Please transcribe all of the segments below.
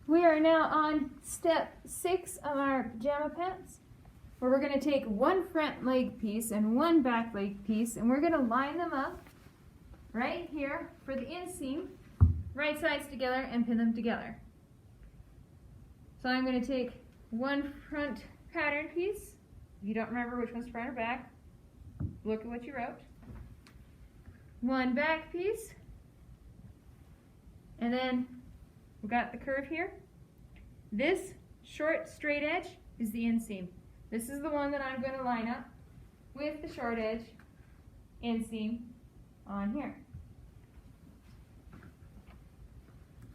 We are now on step 6 of our pajama pants, where we're going to take one front leg piece and one back leg piece, and we're going to line them up right here for the inseam, right sides together, and pin them together. So I'm going to take one front pattern piece. If you don't remember which one's front or back, look at what you wrote. One back piece, and then we've got the curve here. This short straight edge is the inseam. This is the one that I'm going to line up with the short edge inseam on here.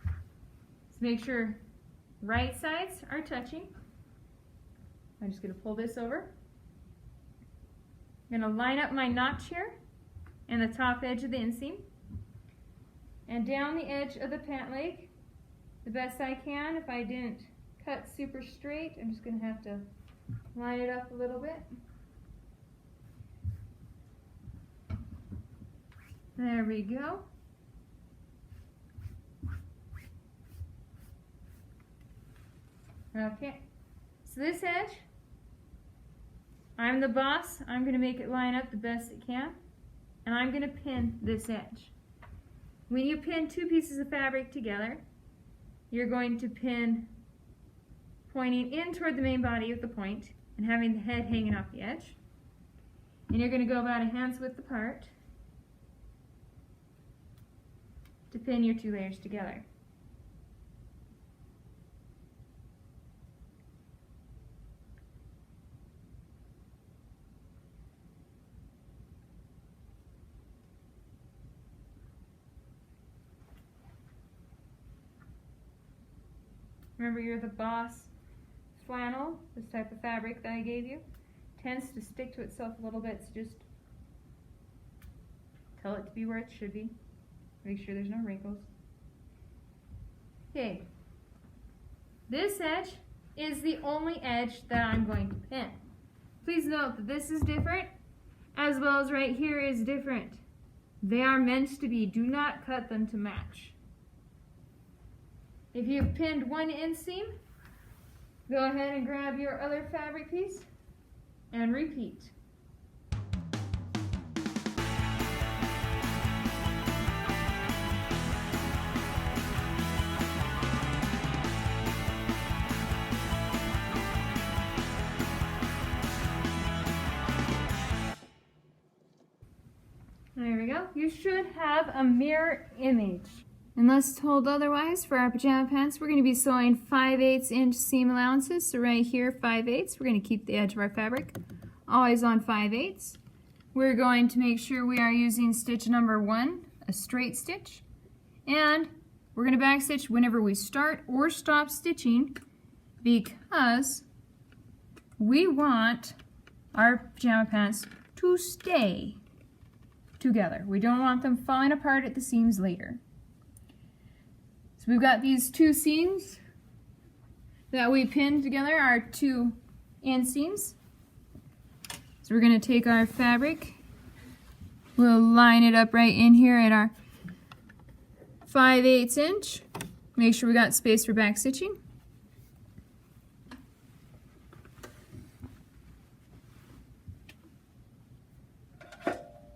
So make sure right sides are touching. I'm just going to pull this over. I'm going to line up my notch here and the top edge of the inseam, and down the edge of the pant leg the best I can. If I didn't cut super straight, I'm just going to have to line it up a little bit. There we go. Okay, so this edge, I'm the boss. I'm going to make it line up the best it can, and I'm going to pin this edge. When you pin two pieces of fabric together, you're going to pin pointing in toward the main body of the point and having the head hanging off the edge. And you're going to go about a hand's width apart to pin your two layers together. Remember, you're the boss. Flannel, this type of fabric that I gave you, tends to stick to itself a little bit, so just tell it to be where it should be. Make sure there's no wrinkles. Okay, this edge is the only edge that I'm going to pin. Please note that this is different, as well as right here is different. They are meant to be. Do not cut them to match. If you've pinned one inseam, go ahead and grab your other fabric piece and repeat. There we go. You should have a mirror image. Unless told otherwise, for our pajama pants, we're going to be sewing 5/8 inch seam allowances. So right here, 5/8. We're going to keep the edge of our fabric always on 5/8. We're going to make sure we are using stitch number 1, a straight stitch. And we're going to backstitch whenever we start or stop stitching, because we want our pajama pants to stay together. We don't want them falling apart at the seams later. So we've got these two seams that we pinned together, our two inseams. So we're going to take our fabric, we'll line it up right in here at our 5/8 inch. Make sure we got space for back stitching.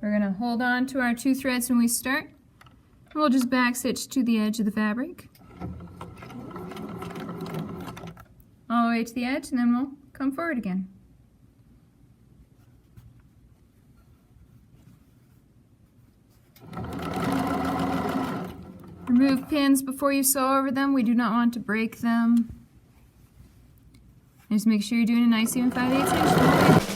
We're going to hold on to our 2 threads when we start. We'll just back stitch to the edge of the fabric, all the way to the edge, and then we'll come forward again. Remove pins before you sew over them. We do not want to break them. And just make sure you're doing a nice even 5/8 inch.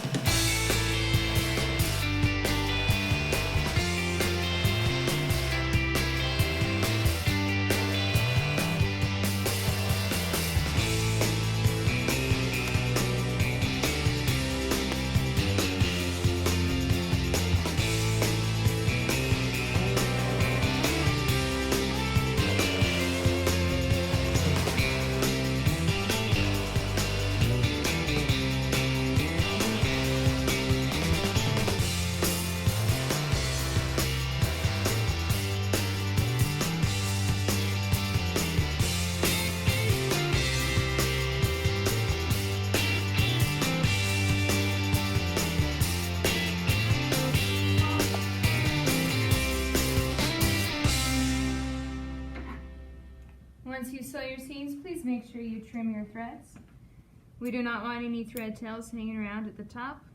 you sew your seams, please make sure you trim your threads. We do not want any thread tails hanging around at the top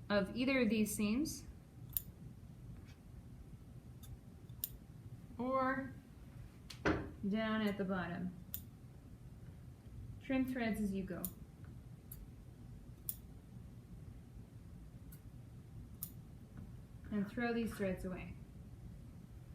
of either of these seams or down at the bottom. Trim threads as you go. And throw these threads away.